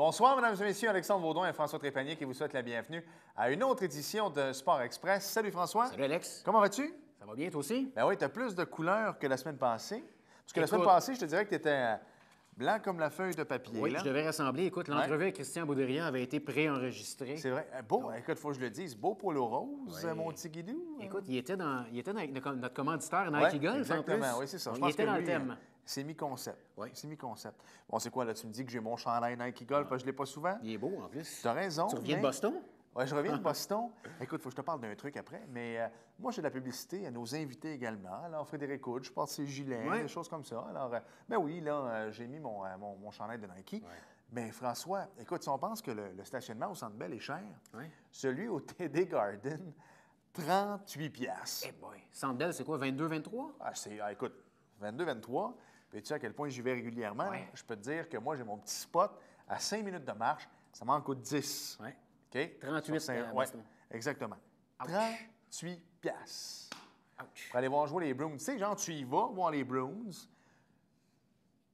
Bonsoir, mesdames et messieurs. Alexandre Vaudon et François Trépanier qui vous souhaitent la bienvenue à une autre édition de Sport Express. Salut François. Salut Alex. Comment vas-tu? Ça va bien toi aussi? Ben oui, tu as plus de couleurs que la semaine passée. Parce que la Écoute, semaine passée, je te dirais que tu étais blanc comme la feuille de papier. Oui, là. je devais rassembler. Écoute, l'entrevue avec Christian Baudrillard avait été préenregistrée. C'est vrai. Beau, écoute, il faut que je le dise. Beau polo rose, Oui. mon petit guidou. Écoute, il était avec notre commanditaire Nike Golf, exactement, en plus. oui, c'est ça. Donc, Je il pense était que dans lui, le thème. C'est mi-concept. Oui. C'est mi-concept. Bon, c'est quoi, là? Tu me dis que j'ai mon chandail Nike Golf, parce que je ne l'ai pas souvent? Il est beau, en plus. Tu as raison. Tu reviens de mais- Boston? Oui, je reviens de Boston. Écoute, il faut que je te parle d'un truc après, mais moi, j'ai de la publicité à nos invités également. Alors, Frédéric Hood, je porte ses gilets, Ouais. des choses comme ça. Alors, ben oui, là, j'ai mis mon chandail de Nike. Ouais. Mais François, écoute, si on pense que le stationnement au Centre Bell est cher, Oui. celui au TD Garden, 38 piastres. Eh boy. Sandbell, c'est quoi, 22, 23? Écoute, 22, 23. Puis tu sais à quel point j'y vais régulièrement. Ouais. Je peux te dire que moi, j'ai mon petit spot à 5 minutes de marche. Ça m'en coûte 10. Oui. OK? 38 Sur à ouais, Boston. exactement. Ouch. 38 piastres. Ouch. Pour aller voir jouer les Bruins. Tu sais, genre, tu y vas voir les Bruins.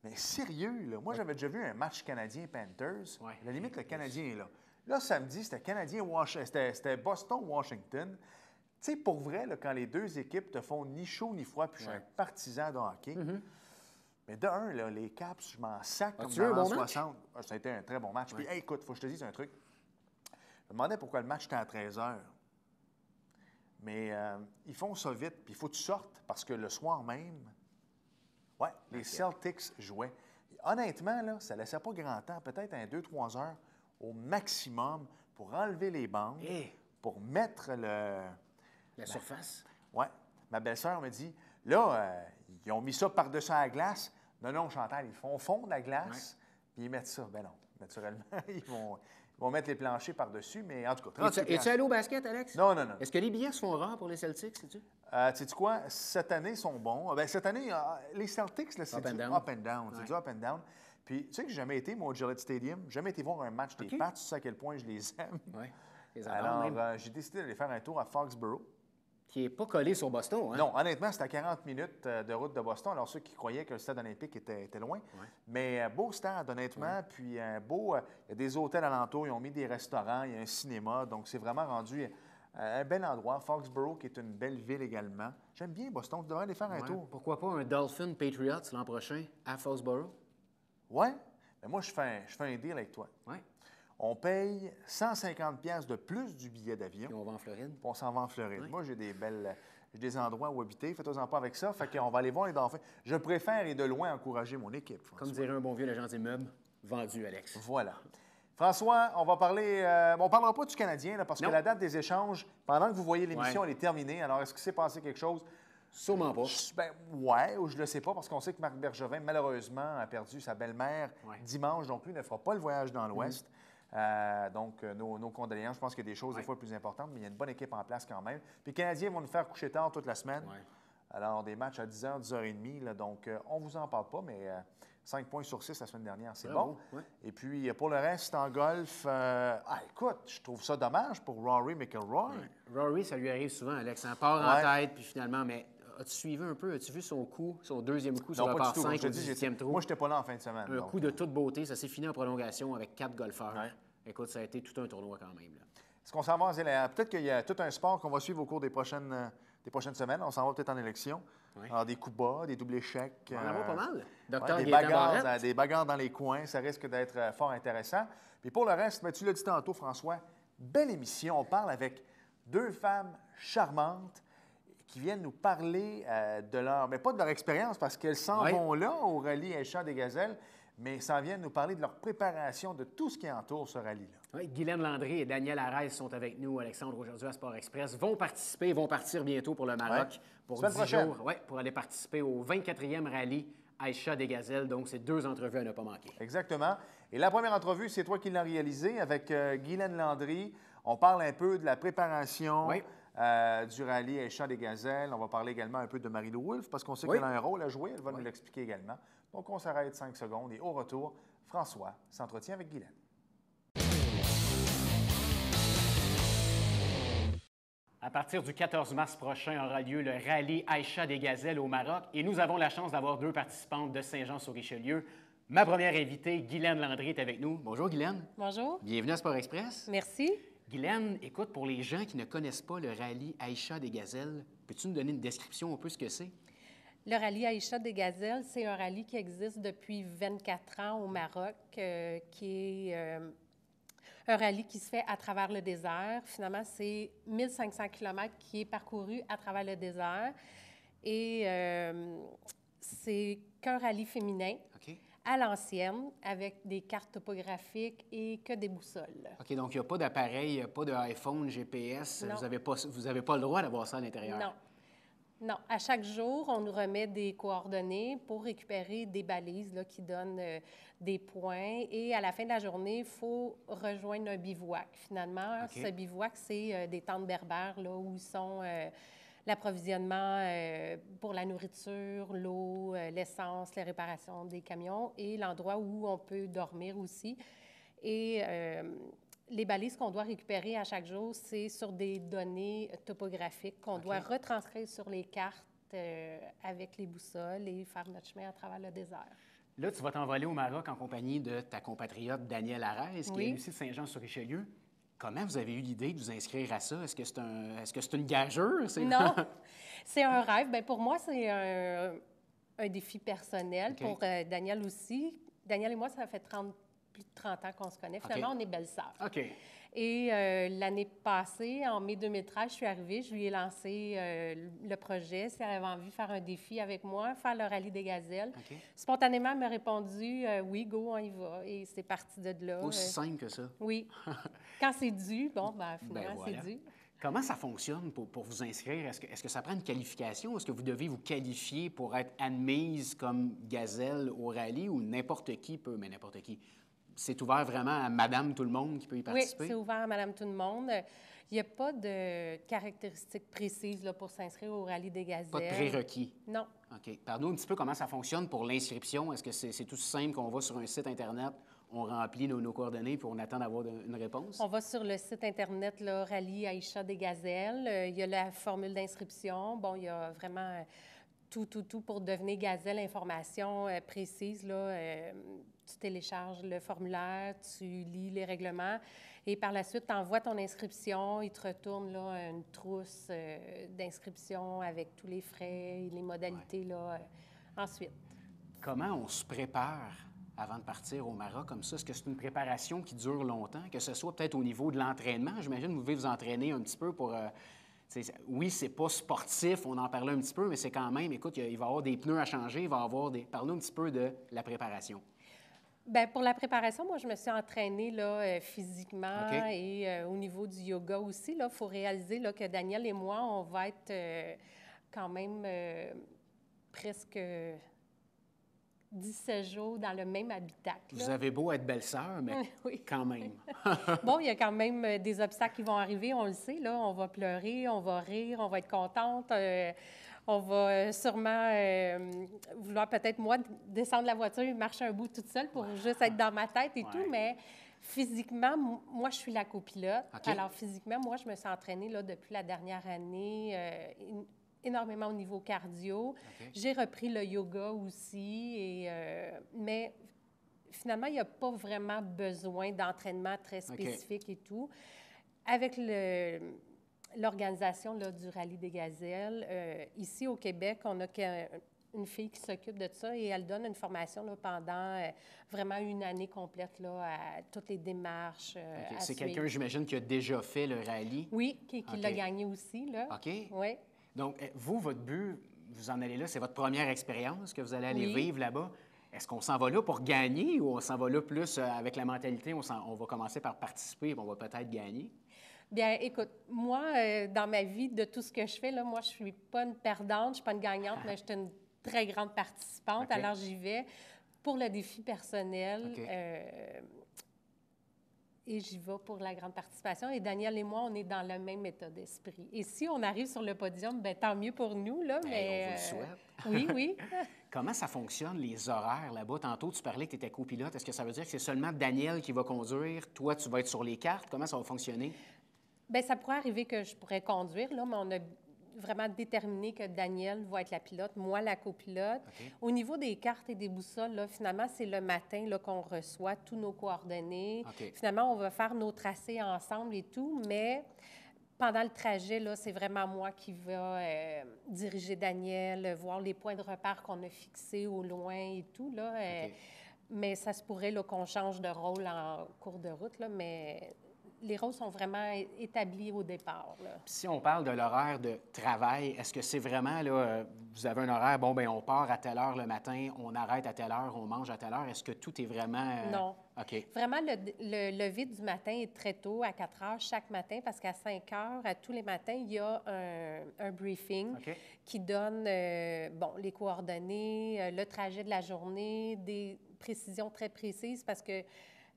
Mais sérieux, là, moi, j'avais déjà vu un match Canadien-Panthers. Ouais. À la limite, le Canadien est là. Là, samedi, c'était Boston-Washington. Tu sais, pour vrai, là, quand les deux équipes te font ni chaud ni froid, puis je suis un partisan de hockey, mais de un, là, les Caps, je m'en sac comme As-tu eu un dans bon l'an match? 60. Ah, ça a été un très bon match. Puis, hey, écoute, il faut que je te dise un truc. Je me demandais pourquoi le match était à 13 h. Mais ils font ça vite, puis il faut que tu sortes parce que le soir même, ouais, les Celtics jouaient. Honnêtement, là, ça ne laissait pas grand temps, peut-être un 2-3 heures au maximum pour enlever les bandes, Eh. pour mettre le. La surface? Ouais. Ma belle-sœur me dit, là, ils ont mis ça par-dessus la glace. Non, Chantal, ils font fondre la glace, puis ils mettent ça. Ben non, naturellement, ils vont mettre les planchers par-dessus, mais en tout cas, 38 Es-tu allé au basket, Alex? Non. Est-ce que les billets se font rares pour les Celtics, sais-tu? Tu sais quoi? Cette année, ils sont bons. Ben, cette année, les Celtics, là, c'est Up and du down. up and down. C'est Ouais. du up and down. Puis, tu sais que j'ai jamais été, moi, au Gillette Stadium. J'ai jamais été voir un match des OK. Pats. Tu sais à quel point je les aime. Oui. Les adore Alors, même. j'ai décidé d'aller faire un tour à Foxborough. Qui n'est pas collé sur Boston, hein? Non, honnêtement, c'était à 40 minutes de route de Boston. Alors, ceux qui croyaient que le stade olympique était loin. Ouais. Mais beau stade, honnêtement. Puis, il y a des hôtels alentours. Ils ont mis des restaurants. Il y a un cinéma. Donc, c'est vraiment rendu un bel endroit. Foxborough, qui est une belle ville également. J'aime bien Boston. Tu devrais aller faire un Ouais. tour. Pourquoi pas un Dolphin Patriots l'an prochain à Foxborough? Ouais. Mais moi, je fais un deal avec toi. Oui. On paye 150 pièces de plus du billet d'avion. Puis on va en Floride. Puis on s'en va en Floride. Ouais. Moi, j'ai des endroits où habiter. Faites-en pas avec ça. Fait qu'on va aller voir les Dolphins. Je préfère et de loin encourager mon équipe, François. Comme dirait un bon vieux legend immeuble, vendu, Alex. Voilà. François, on va parler. On ne parlera pas du Canadien, là, parce que Non. la date des échanges, pendant que vous voyez l'émission, Ouais. elle est terminée. Alors, est-ce qu'il s'est passé quelque chose? Sûrement pas. Ouais, ou je ne le sais pas, parce qu'on sait que Marc Bergevin, malheureusement, a perdu sa belle-mère Ouais. dimanche, donc lui ne fera pas le voyage dans l'Ouest. Donc, nos condoléances. Je pense qu'il y a des choses des fois plus importantes, mais il y a une bonne équipe en place quand même. Puis les Canadiens vont nous faire coucher tard toute la semaine. Ouais. Alors, des matchs à 10h, 10h30. Là, donc, on ne vous en parle pas, mais 5 points sur 6 la semaine dernière, c'est Bravo, bon. ouais. Et puis, pour le reste, en golf, écoute, je trouve ça dommage pour Rory McIlroy. Rory, ça lui arrive souvent, Alex. Un part Ouais. en tête, puis finalement, mais as-tu suivi un peu? As-tu vu son coup, son deuxième coup sur Non, le pas par du tout. Comme 5 je te au dis, 18e trou? moi, je n'étais pas là en fin de semaine. Un donc, coup de toute beauté. Ça s'est fini en prolongation avec 4 golfeurs. Ouais. Écoute, ça a été tout un tournoi quand même. Là. Est-ce qu'on s'en va en Zélande? Peut-être qu'il y a tout un sport qu'on va suivre au cours des prochaines semaines. On s'en va peut-être en élection. Ouais. Alors, des coups bas, des doubles échecs. On en a pas mal. Ouais, Docteur des, Gaétan bagarres, Barrette. des bagarres dans les coins, ça risque d'être fort intéressant. Puis pour le reste, ben, tu l'as dit tantôt, François, belle émission. On parle avec deux femmes charmantes qui viennent nous parler de leur, mais pas de leur expérience parce qu'elles s'en Ouais. vont là au rallye Aïcha des Gazelles, mais s'en viennent nous parler de leur préparation, de tout ce qui entoure ce rallye-là. Oui, Guylaine Landry et Daniel Arès sont avec nous, Alexandre, aujourd'hui à Sport Express. Vont participer, vont partir bientôt pour le Maroc Ouais. pour Semaine 10 prochaine. jours. Ouais, pour aller participer au 24e rallye Aïcha des Gazelles. Donc, c'est 2 entrevues à ne pas manquer. Exactement. Et la première entrevue, c'est toi qui l'as réalisée avec Guylaine Landry. On parle un peu de la préparation Oui. du rallye Aïcha des Gazelles. On va parler également un peu de Marie-Lou Wolfe parce qu'on sait Oui. qu'elle a un rôle à jouer. Elle va nous Oui. l'expliquer également. Donc, on s'arrête 5 secondes et au retour, François s'entretient avec Guylaine. À partir du 14 mars prochain aura lieu le rallye Aïcha des Gazelles au Maroc et nous avons la chance d'avoir 2 participantes de Saint-Jean-sur-Richelieu. Ma première invitée, Guylaine Landry, est avec nous. Bonjour, Guylaine. Bonjour. Bienvenue à Sport Express. Merci. Guylaine, écoute, pour les gens qui ne connaissent pas le rallye Aïcha des Gazelles, peux-tu nous donner une description un peu ce que c'est? Le rallye Aïcha des Gazelles, c'est un rallye qui existe depuis 24 ans au Maroc, qui est un rallye qui se fait à travers le désert. Finalement, c'est 1500 km qui est parcouru à travers le désert. Et c'est qu'un rallye féminin. OK. À l'ancienne, avec des cartes topographiques et que des boussoles. OK, donc il n'y a pas d'appareil, pas d'iPhone, GPS. Non. Vous n'avez pas le droit d'avoir ça à l'intérieur. Non. Non. À chaque jour, on nous remet des coordonnées pour récupérer des balises là, qui donnent des points. Et à la fin de la journée, il faut rejoindre un bivouac. Finalement, OK. ce bivouac, c'est des tentes berbères là, où sont l'approvisionnement pour la nourriture, l'eau, l'essence, les réparations des camions et l'endroit où on peut dormir aussi. Et les balises qu'on doit récupérer à chaque jour, c'est sur des données topographiques qu'on doit retranscrire sur les cartes avec les boussoles et faire notre chemin à travers le désert. Là, tu vas t'envoler au Maroc en compagnie de ta compatriote Danielle Arès, qui est aussi de Saint-Jean-sur-Richelieu. Comment vous avez eu l'idée de vous inscrire à ça? Est-ce que c'est une gageure? Non, c'est un rêve. Bien, pour moi, c'est un défi personnel. OK. Pour Danielle aussi. Danielle et moi, ça fait plus de 30 ans qu'on se connaît. Finalement, on est belles-sœurs. OK. Et l'année passée, en mai 2013, je suis arrivée, je lui ai lancé le projet, si elle avait envie de faire un défi avec moi, faire le rallye des Gazelles. OK. Spontanément, elle m'a répondu oui, go, on y va. Et c'est parti de là. Aussi simple que ça. Oui. Quand c'est dû, bon, ben finalement, voilà. c'est dû. Comment ça fonctionne pour vous inscrire? Est-ce que ça prend une qualification? Est-ce que vous devez vous qualifier pour être admise comme gazelle au rallye ou n'importe qui peut, mais n'importe qui? C'est ouvert vraiment à madame tout le monde qui peut y participer? Oui, c'est ouvert à madame tout le monde. Il n'y a pas de caractéristiques précises là, pour s'inscrire au rallye des Gazelles. Pas de prérequis? Non. OK. Parle-nous un petit peu comment ça fonctionne pour l'inscription. Est-ce que c'est tout simple qu'on va sur un site Internet, on remplit nos coordonnées puis on attend d'avoir une réponse? On va sur le site Internet, là, Rallye Aïcha des Gazelles. Il y a la formule d'inscription. Bon, il y a vraiment tout pour devenir gazelle, information précise. Là, tu télécharges le formulaire, tu lis les règlements et par la suite, tu envoies ton inscription. Il te retourne là, une trousse d'inscription avec tous les frais et les modalités là, ensuite. Comment on se prépare avant de partir au Maroc comme ça? Est-ce que c'est une préparation qui dure longtemps, que ce soit peut-être au niveau de l'entraînement? J'imagine que vous devez vous entraîner un petit peu pour... oui, c'est pas sportif, on en parlait un petit peu, mais c'est quand même, écoute, il va y avoir des pneus à changer, il va y avoir des... Parle-nous un petit peu de la préparation. Bien, pour la préparation, moi, je me suis entraînée là, physiquement OK. et au niveau du yoga aussi. Il faut réaliser là, que Daniel et moi, on va être quand même presque 17 jours dans le même habitacle. Vous avez beau être belle-sœur, mais Oui. quand même. Bon, il y a quand même des obstacles qui vont arriver, on le sait. Là, on va pleurer, on va rire, on va être contente. On va sûrement vouloir peut-être, moi, descendre la voiture et marcher un bout toute seule pour juste être dans ma tête et tout. Mais physiquement, moi, je suis la copilote. OK. Alors, physiquement, moi, je me suis entraînée là, depuis la dernière année, énormément au niveau cardio. OK. J'ai repris le yoga aussi. Mais finalement, il n'y a pas vraiment besoin d'entraînement très spécifique et tout. Avec l'organisation là, du Rallye des Gazelles, ici au Québec, on a une fille qui s'occupe de ça et elle donne une formation là, pendant vraiment une année complète là, à toutes les démarches. OK. À C'est suivre. quelqu'un, j'imagine, qui a déjà fait le rallye. Oui, qui OK. l'a gagné aussi. Là. OK. Oui. Donc, vous, votre but, vous en allez là, c'est votre première expérience que vous allez aller vivre là-bas. Est-ce qu'on s'en va là pour gagner ou on s'en va là plus avec la mentalité, on va commencer par participer et on va peut-être gagner? Bien, écoute, moi, dans ma vie, de tout ce que je fais, là, moi, je suis pas une perdante, je suis pas une gagnante, mais je suis une très grande participante. OK. Alors, j'y vais pour le défi personnel. OK. Et j'y vais pour la grande participation. Et Daniel et moi, on est dans le même état d'esprit. Et si on arrive sur le podium, bien, tant mieux pour nous, là, mais... on vous le souhaite. Oui, oui. Comment ça fonctionne, les horaires là-bas? Tantôt, tu parlais que tu étais copilote. Est-ce que ça veut dire que c'est seulement Daniel qui va conduire? Toi, tu vas être sur les cartes? Comment ça va fonctionner? Bien, ça pourrait arriver que je pourrais conduire, là, mais vraiment déterminé que Daniel va être la pilote, moi la copilote. OK. Au niveau des cartes et des boussoles, là, finalement, c'est le matin là, qu'on reçoit tous nos coordonnées. OK. Finalement, on va faire nos tracés ensemble et tout, mais pendant le trajet, là, c'est vraiment moi qui va diriger Daniel, voir les points de repère qu'on a fixés au loin et tout, là. OK. Mais ça se pourrait là, qu'on change de rôle en cours de route, là, mais les rôles sont vraiment établis au départ, là. Puis si on parle de l'horaire de travail, est-ce que c'est vraiment, là, vous avez un horaire, bon, bien, on part à telle heure le matin, on arrête à telle heure, on mange à telle heure. Est-ce que tout est vraiment... Non. OK. Vraiment, le lever du matin est très tôt, à 4 heures chaque matin, parce qu'à 5 heures, à tous les matins, il y a un briefing OK. qui donne bon, les coordonnées, le trajet de la journée, des précisions très précises, parce que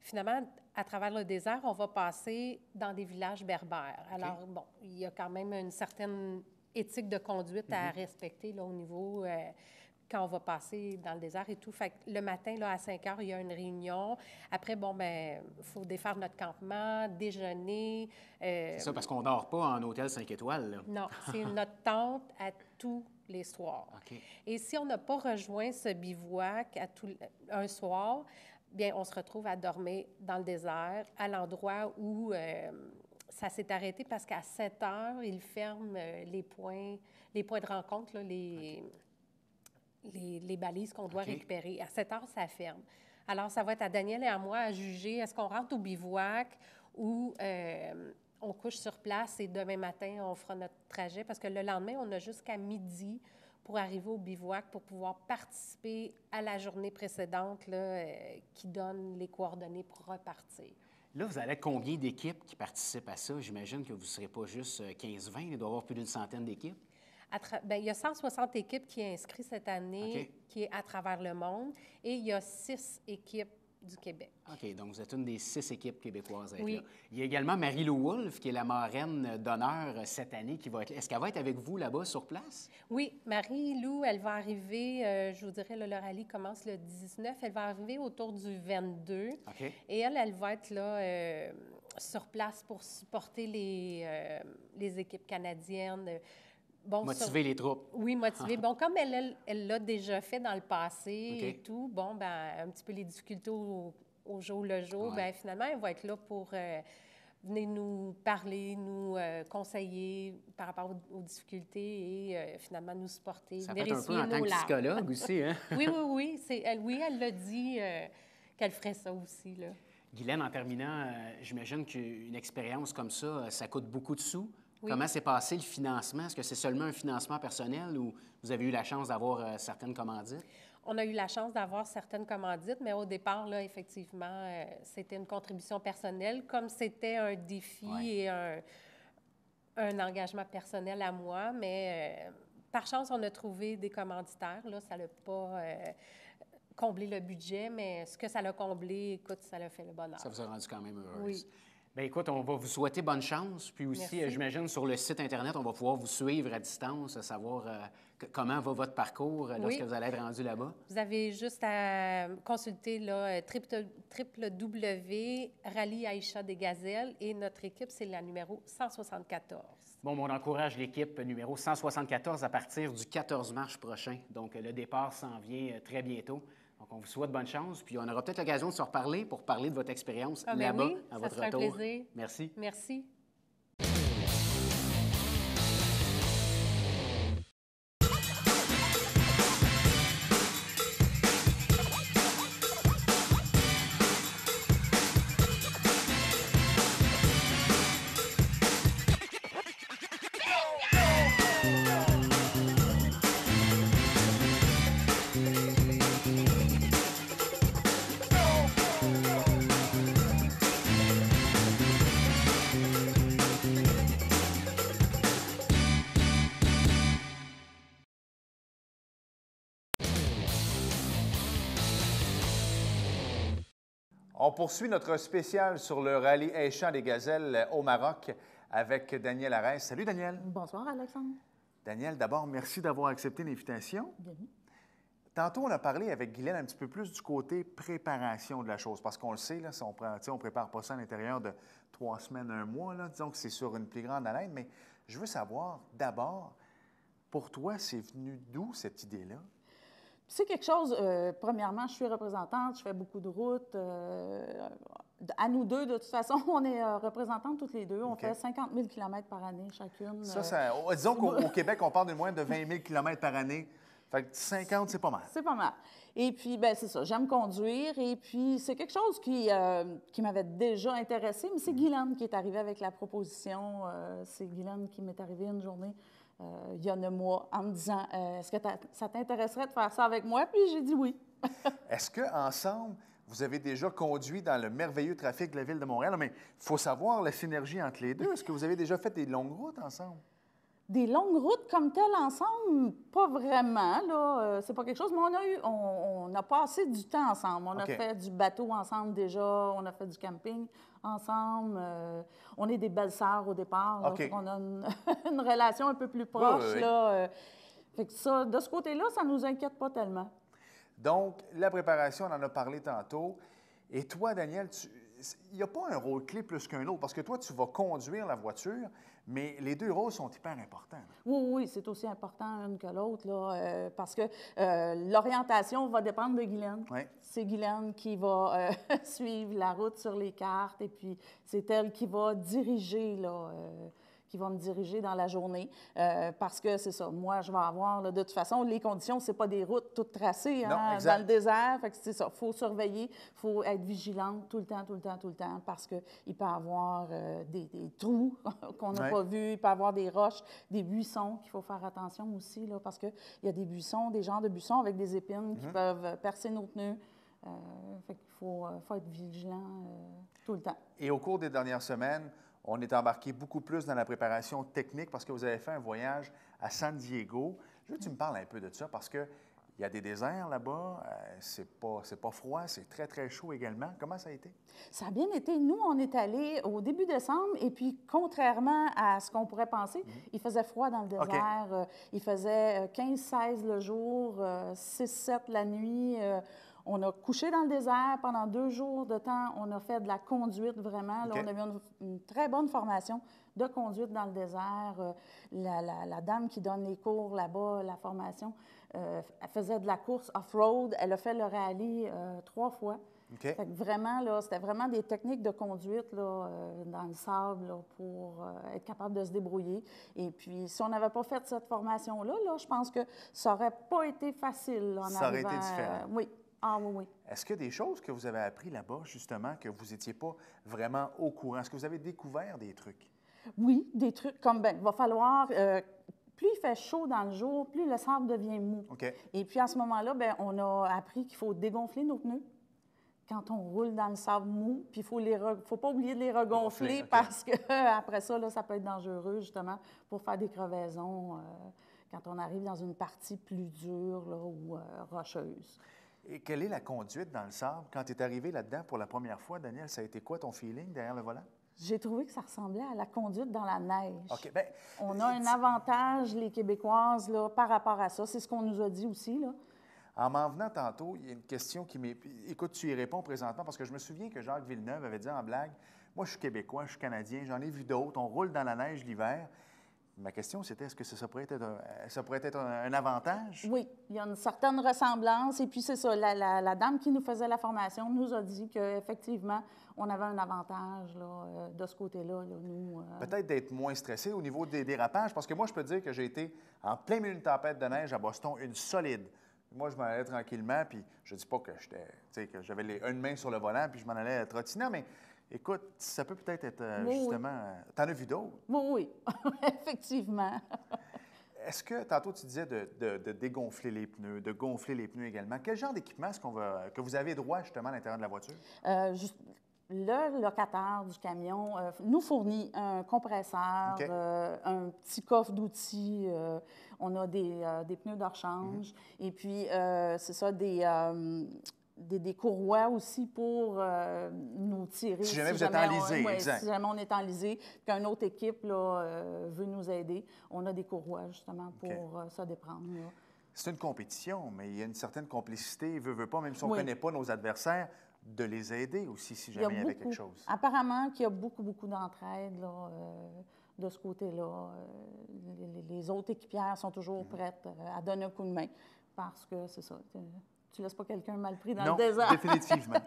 finalement, à travers le désert, on va passer dans des villages berbères. Alors, bon, il y a quand même une certaine éthique de conduite à respecter là, au niveau... quand on va passer dans le désert et tout. Fait que le matin, là, à 5 heures, il y a une réunion. Après, bon, bien, il faut défaire notre campement, déjeuner. C'est ça, parce qu'on dort pas en hôtel 5 étoiles, là. Non, c'est notre tente à tous les soirs. OK. Et si on n'a pas rejoint ce bivouac un soir, bien, on se retrouve à dormir dans le désert, à l'endroit où ça s'est arrêté, parce qu'à 7 heures, ils ferment les points de rencontre, là, les balises qu'on doit OK. récupérer. À 7 heures, ça ferme. Alors, ça va être à Daniel et à moi à juger, est-ce qu'on rentre au bivouac ou on couche sur place et demain matin, on fera notre trajet, parce que le lendemain, on a jusqu'à midi pour arriver au bivouac, pour pouvoir participer à la journée précédente là, qui donne les coordonnées pour repartir. Là, vous avez combien d'équipes qui participent à ça? J'imagine que vous ne serez pas juste 15-20, il doit y avoir plus d'une centaine d'équipes. Bien, il y a 160 équipes qui sont inscrites cette année, OK. qui est à travers le monde, et il y a 6 équipes du Québec. OK, donc vous êtes une des 6 équipes québécoises à être Oui. là. Il y a également Marie-Lou Wolfe, qui est la marraine d'honneur cette année, qui va être... Est-ce qu'elle va être avec vous là-bas sur place? Oui, Marie-Lou, elle va arriver, je vous dirais, le rallye commence le 19, elle va arriver autour du 22. OK. Et elle va être là sur place pour supporter les équipes canadiennes. Bon, Motiver les troupes. Oui, motiver. Bon, comme elle l'a déjà fait dans le passé OK. et tout, bon, ben un petit peu les difficultés au jour le jour, Ouais. bien, finalement, elle va être là pour venir nous parler, nous conseiller par rapport aux difficultés et finalement nous supporter, Ça venir fait un peu essuyer en tant nos que larmes. psychologue aussi, hein? Oui. Elle l'a dit qu'elle ferait ça aussi, là. Guylaine, en terminant, j'imagine qu'une expérience comme ça, ça coûte beaucoup de sous. Oui. Comment s'est passé le financement? Est-ce que c'est seulement un financement personnel ou vous avez eu la chance d'avoir certaines commandites? On a eu la chance d'avoir certaines commandites, mais au départ, là, effectivement, c'était une contribution personnelle, comme c'était un défi Ouais. et un engagement personnel à moi. Mais par chance, on a trouvé des commanditaires. Là, ça n'a pas comblé le budget, mais ce que ça l'a comblé, écoute, ça l'a fait le bonheur. Ça vous a rendu quand même heureuse. Oui. Bien, écoute, on va vous souhaiter bonne chance. Puis aussi, Merci. j'imagine, sur le site Internet, on va pouvoir vous suivre à distance, savoir comment va votre parcours lorsque Oui. vous allez être rendu là-bas. Vous avez juste à consulter là, www.rallye Aïcha des Gazelles et notre équipe, c'est la numéro 174. Bon, on encourage l'équipe numéro 174 à partir du 14 mars prochain. Donc, le départ s'en vient très bientôt. Donc, on vous souhaite bonne chance. Puis, on aura peut-être l'occasion de se reparler pour parler de votre expérience Ah, ben là-bas, oui, à ça votre serait un retour. plaisir. Merci. Merci. On poursuit notre spécial sur le rallye Aïcha des Gazelles au Maroc avec Daniel Arès. Salut, Daniel. Bonsoir, Alexandre. Daniel, d'abord, merci d'avoir accepté l'invitation. Bienvenue. Tantôt, on a parlé avec Guylaine un petit peu plus du côté préparation de la chose, parce qu'on le sait, là, si on ne prépare pas ça à l'intérieur de 3 semaines, 1 mois, là, disons que c'est sur une plus grande haleine, mais je veux savoir d'abord, Pour toi, c'est venu d'où cette idée-là? C'est quelque chose, premièrement, je suis représentante, je fais beaucoup de routes. À nous deux, de toute façon, on est représentantes toutes les deux. On OK. fait 50 000 km par année chacune. Disons qu'au Québec, on parle de moins de 20 000 km par année. Fait que 50, c'est pas mal. C'est pas mal. Et puis, ben c'est ça, j'aime conduire. Et puis, c'est quelque chose qui m'avait déjà intéressée, mais c'est Guylaine qui est arrivée avec la proposition. C'est Guylaine qui m'est arrivée une journée il y a 9 mois en me disant est-ce que ça t'intéresserait de faire ça avec moi? Puis j'ai dit oui. Est-ce qu'ensemble, vous avez déjà conduit dans le merveilleux trafic de la Ville de Montréal? Mais il faut savoir la synergie entre les deux. Est-ce que vous avez déjà fait des longues routes ensemble? Des longues routes comme telles ensemble, pas vraiment. Là, c'est pas quelque chose, mais on a passé du temps ensemble. On a fait du bateau ensemble déjà, on a fait du camping ensemble. On est des belles sœurs au départ. Là, on a une relation un peu plus proche. Oui. Là, fait que ça, de ce côté-là, ça nous inquiète pas tellement. Donc, la préparation, on en a parlé tantôt. Et toi, Daniel, il n'y a pas un rôle clé plus qu'un autre, parce que toi, tu vas conduire la voiture, mais les deux rôles sont hyper importants. Oui, c'est aussi important l'une que l'autre, là, parce que l'orientation va dépendre de Guylaine. Oui. C'est Guylaine qui va suivre la route sur les cartes, et puis c'est elle qui va diriger, là, qui va me diriger dans la journée, parce que c'est ça, moi, je vais avoir, là, de toute façon, les conditions, c'est pas des routes toutes tracées dans le désert, fait que c'est ça, il faut surveiller, il faut être vigilante tout le temps, parce qu'il peut y avoir des trous qu'on n'a pas vus, il peut y avoir des roches, des buissons qu'il faut faire attention aussi, là, parce qu'il y a des buissons, des genres de buissons avec des épines qui peuvent percer nos pneus. Fait qu'il faut être vigilant tout le temps. Et au cours des dernières semaines, on est embarqué beaucoup plus dans la préparation technique parce que vous avez fait un voyage à San Diego. Je veux que tu me parles un peu de ça parce qu'il y a des déserts là-bas, c'est pas froid, c'est très, très chaud également. Comment ça a été? Ça a bien été. Nous, on est allés au début décembre et puis, contrairement à ce qu'on pourrait penser, il faisait froid dans le désert. Il faisait 15-16 le jour, 6-7 la nuit. On a couché dans le désert pendant 2 jours de temps. On a fait de la conduite vraiment. Là, on a eu une très bonne formation de conduite dans le désert. La dame qui donne les cours là-bas, la formation, elle faisait de la course off-road. Elle a fait le rallye 3 fois. Fait que vraiment, là, c'était vraiment des techniques de conduite là, dans le sable là, pour être capable de se débrouiller. Et puis, si on n'avait pas fait cette formation-là, là, je pense que ça n'aurait pas été facile là, en ça arrivant. Aurait été différent. Oui. Ah oui. Est-ce qu'il y a des choses que vous avez appris là-bas, justement, que vous n'étiez pas vraiment au courant? Est-ce que vous avez découvert des trucs? Oui, des trucs comme, il va falloir, plus il fait chaud dans le jour, plus le sable devient mou. Et puis, à ce moment-là, on a appris qu'il faut dégonfler nos pneus quand on roule dans le sable mou, puis il ne faut pas oublier de les regonfler parce qu'après ça, là, ça peut être dangereux, justement, pour faire des crevaisons quand on arrive dans une partie plus dure là, ou rocheuse. Et quelle est la conduite dans le sable? Quand tu es arrivé là-dedans pour la première fois, Daniel, ça a été quoi ton feeling derrière le volant? J'ai trouvé que ça ressemblait à la conduite dans la neige. OK, on a un avantage, les Québécoises, là, par rapport à ça. C'est ce qu'on nous a dit aussi, là. En m'en venant tantôt, il y a une question qui m'est... Écoute, tu y réponds présentement parce que je me souviens que Jacques Villeneuve avait dit en blague, « Moi, je suis Québécois, je suis Canadien, j'en ai vu d'autres, on roule dans la neige l'hiver. » Ma question, c'était, est-ce que ça pourrait être un avantage? Oui, il y a une certaine ressemblance. Et puis, c'est ça, la dame qui nous faisait la formation nous a dit qu'effectivement, on avait un avantage là, de ce côté-là, là, nous. Peut-être d'être moins stressé au niveau des dérapages, parce que moi, je peux te dire que j'ai été en plein milieu d'une tempête de neige à Boston, une solide. Moi, je m'en allais tranquillement, puis je dis pas que que j'avais une main sur le volant, puis je m'en allais trottinant, mais écoute, ça peut peut-être être, justement... T'en as vu d'autres? Oui, effectivement. Est-ce que, tantôt, tu disais de dégonfler les pneus, de gonfler les pneus également. Quel genre d'équipement est-ce que vous avez droit, justement, à l'intérieur de la voiture? Le locataire du camion nous fournit un compresseur, un petit coffre d'outils. On a des pneus de rechange. Et puis, c'est ça, des courroies aussi pour nous tirer. Si jamais vous êtes enlisé, exact. Si jamais on est enlisé, qu'une autre équipe là, veut nous aider, on a des courroies justement pour se déprendre. Là. C'est une compétition, mais il y a une certaine complicité, veut pas, même si on ne connaît pas nos adversaires, de les aider aussi si jamais il y avait quelque chose. Apparemment qu'il y a beaucoup d'entraide là, de ce côté-là. Les autres équipières sont toujours prêtes à donner un coup de main parce que c'est ça. Tu ne laisses pas quelqu'un mal pris dans Non, le désert. définitivement.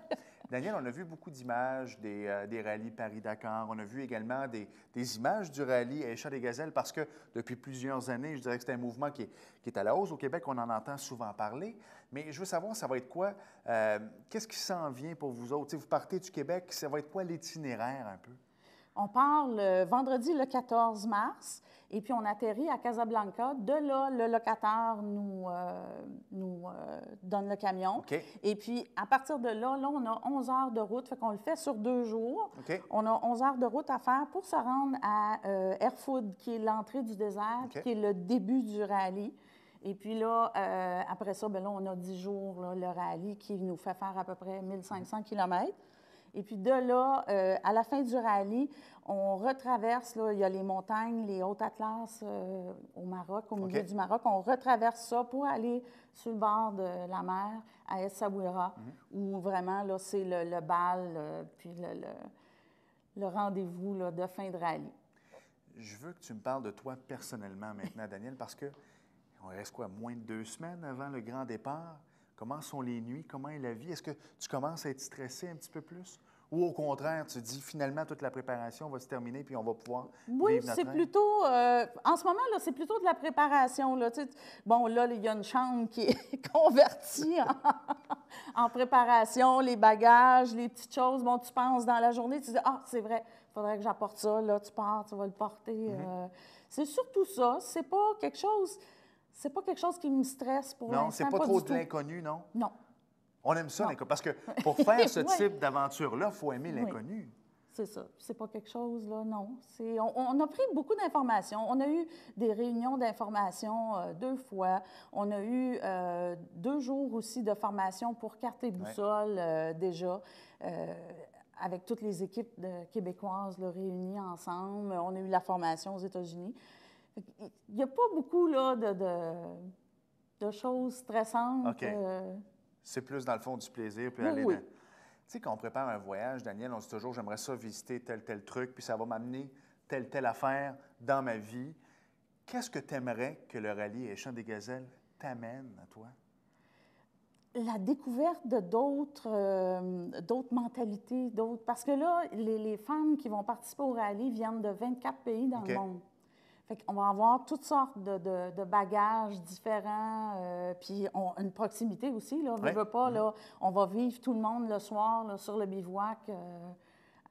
Daniel, on a vu beaucoup d'images des rallyes Paris-Dakar. On a vu également des images du rallye Échappée-des-Gazelles parce que depuis plusieurs années, je dirais que c'est un mouvement qui est à la hausse. Au Québec, on en entend souvent parler. Mais je veux savoir, ça va être quoi? Qu'est-ce qui s'en vient pour vous autres? Tu sais, vous partez du Québec, ça va être quoi l'itinéraire un peu? On part le vendredi le 14 mars et puis on atterrit à Casablanca. De là, le locataire nous donne le camion. OK. Et puis, à partir de là, on a 11 heures de route. Fait qu'on le fait sur 2 jours. OK. On a 11 heures de route à faire pour se rendre à Erfoud, qui est l'entrée du désert, OK. qui est le début du rallye. Et puis là, après ça, bien là, on a 10 jours, là, le rallye qui nous fait faire à peu près 1500 km. Et puis de là, à la fin du rallye, on retraverse, là, il y a les montagnes, les Hautes-Atlas au Maroc, au milieu du Maroc. On retraverse ça pour aller sur le bord de la mer, à Essaouira, où vraiment, là, c'est le bal, puis le rendez-vous là, de fin de rallye. Je veux que tu me parles de toi personnellement maintenant, Daniel, parce que on reste quoi, moins de 2 semaines avant le grand départ? Comment sont les nuits? Comment est la vie? Est-ce que tu commences à être stressé un petit peu plus? Ou au contraire, tu te dis finalement toute la préparation va se terminer puis on va pouvoir Oui, vivre notre c'est rêve? plutôt... en ce moment, là, c'est plutôt de la préparation. Là, tu sais. Bon, là, il y a une chambre qui est convertie en préparation, les bagages, les petites choses. Bon, tu penses dans la journée, tu dis, ah, c'est vrai, il faudrait que j'apporte ça. Là, tu pars, tu vas le porter. C'est surtout ça. C'est pas quelque chose... C'est pas quelque chose qui me stresse pour l'instant. Non, c'est pas trop du de tout. l'inconnu, non? Non. On aime ça, Non. l'inconnu. Parce que pour faire ce Oui. type d'aventure-là, il faut aimer l'inconnu. C'est ça. C'est pas quelque chose, là, non. On a pris beaucoup d'informations. On a eu des réunions d'information 2 fois. On a eu 2 jours aussi de formation pour carte et boussole déjà, avec toutes les équipes québécoises là, réunies ensemble. On a eu la formation aux États-Unis. Il n'y a pas beaucoup là, de choses stressantes. OK. C'est plus dans le fond du plaisir. Puis Oui, aller oui. Tu sais, quand on prépare un voyage, Daniel, on se dit toujours, j'aimerais ça visiter tel truc, puis ça va m'amener telle affaire dans ma vie. Qu'est-ce que tu aimerais que le rallye Échappée-des-Gazelles t'amène à toi? La découverte de d'autres mentalités, parce que là, les femmes qui vont participer au rallye viennent de 24 pays dans le monde. Fait qu'on va avoir toutes sortes de bagages différents, puis une proximité aussi, là, veux pas, là, on va vivre tout le monde le soir là, sur le bivouac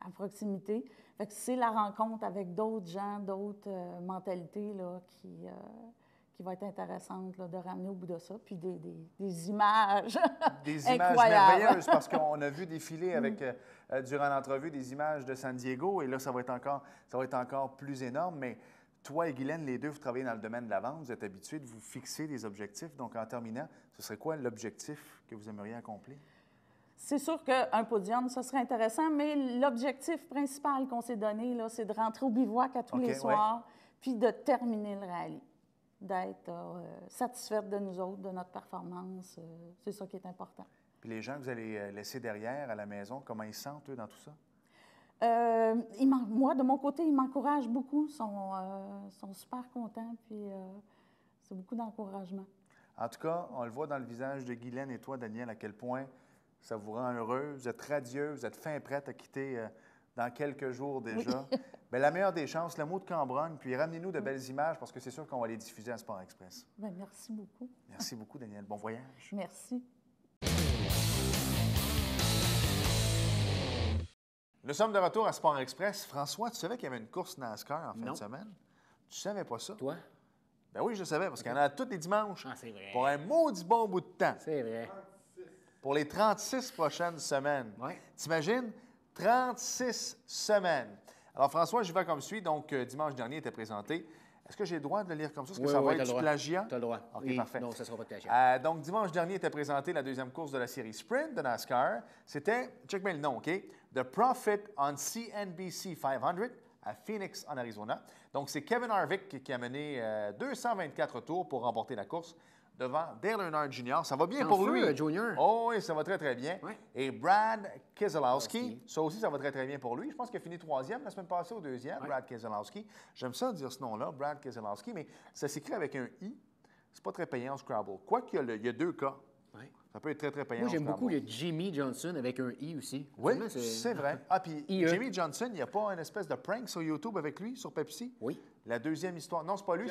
à proximité. Fait que c'est la rencontre avec d'autres gens, d'autres mentalités là, qui va être intéressante là, de ramener au bout de ça, puis des images Des images incroyables. merveilleuses, parce qu'on a vu défiler avec, durant l'entrevue des images de San Diego, et là, ça va être encore plus énorme, mais toi et Guylaine, les deux, vous travaillez dans le domaine de la vente, vous êtes habitués de vous fixer des objectifs. Donc, en terminant, ce serait quoi l'objectif que vous aimeriez accomplir? C'est sûr qu'un podium, ça serait intéressant, mais l'objectif principal qu'on s'est donné, là, c'est de rentrer au bivouac à tous les soirs, puis de terminer le rallye, d'être satisfaite de nous autres, de notre performance. C'est ça qui est important. Puis les gens que vous allez laisser derrière à la maison, comment ils se sentent, eux, dans tout ça? Moi, de mon côté, ils m'encouragent beaucoup, sont super contents, puis c'est beaucoup d'encouragement. En tout cas, on le voit dans le visage de Guylaine et toi, Daniel, à quel point ça vous rend heureux. Vous êtes radieux, vous êtes fin prête à quitter dans quelques jours déjà. Oui. Bien, la meilleure des chances, le mot de Cambronne, puis ramenez-nous de belles images parce que c'est sûr qu'on va les diffuser à Sport Express. Bien, merci beaucoup. Merci beaucoup, Daniel. Bon voyage. Merci. Nous sommes de retour à Sport Express. François, tu savais qu'il y avait une course NASCAR en fin Non. de semaine? Tu savais pas ça? Toi? Ben oui, je le savais, parce qu'il y en a tous les dimanches. Ah, c'est vrai. Pour un maudit bon bout de temps. C'est vrai. Pour les 36 prochaines semaines. Oui. T'imagines? 36 semaines. Alors, François, je vais comme suit. Donc, dimanche dernier était présenté. Est-ce que j'ai le droit de le lire comme ça? Est-ce que ça va être du plagiat? Tu as le droit. OK, Oui, parfait. non, ça ne sera pas de plagiat. Donc, dimanche dernier était présentée la deuxième course de la série Sprint de NASCAR. C'était, check bien le nom, OK? The Profit on CNBC 500 à Phoenix, en Arizona. Donc, c'est Kevin Harvick qui a mené 224 tours pour remporter la course devant Dale Earnhardt Jr. Ça va bien En pour feu, lui. Junior. Oh oui, ça va très, très bien. Ouais. Et Brad Keselowski, ça aussi, ça va très, très bien pour lui. Je pense qu'il a fini 3e la semaine passée ou 2e, Brad Keselowski. J'aime ça dire ce nom-là, Brad Keselowski, mais ça s'écrit avec un I. C'est pas très payant en Scrabble. Quoique, il y a 2 cas. Ouais. Ça peut être très, très payant Moi, en j'aime Scrabble. beaucoup le Jimmy Johnson avec un I aussi. Oui, Absolument, c'est vrai. Ah, puis IE. Jimmy Johnson, il n'y a pas une espèce de prank sur YouTube avec lui, sur Pepsi? Oui. La deuxième histoire. Non, c'est pas lui,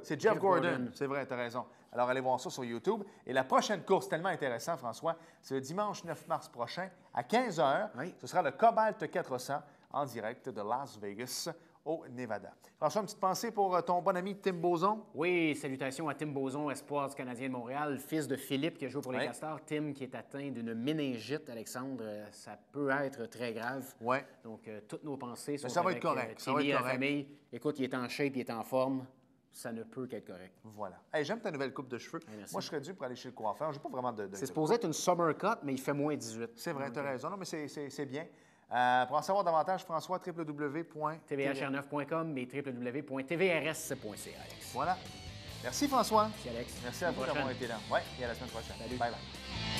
c'est Jeff Gordon. C'est vrai, tu as raison. Alors, allez voir ça sur YouTube. Et la prochaine course, tellement intéressant, François, c'est le dimanche 9 mars prochain, à 15 h. Oui. Ce sera le Cobalt 400 en direct de Las Vegas, au Nevada. François, une petite pensée pour ton bon ami Tim Bozon? Oui, salutations à Tim Bozon, espoir du Canadien de Montréal, fils de Philippe qui a joué pour les Oui. Castors. Tim qui est atteint d'une méningite, Alexandre, ça peut être très grave. Oui. Donc, toutes nos pensées sont ça va avec être correct, ça va Timmy être et la correct. famille. Écoute, il est en shape, il est en forme. Ça ne peut qu'être correct. Voilà. Hey, j'aime ta nouvelle coupe de cheveux. merci. Moi, je serais dû pour aller chez le coiffeur. J'ai pas vraiment de... C'est supposé être une summer cut, mais il fait moins 18. C'est vrai, tu as raison. Non, mais c'est bien. Pour en savoir davantage, François, tvhr9.com et www.tvrs.ca, Alex. Voilà. Merci, François. Merci, Alex. Merci à vous prochaine. d'avoir été là. Oui, et à la semaine prochaine. Salut. Bye bye.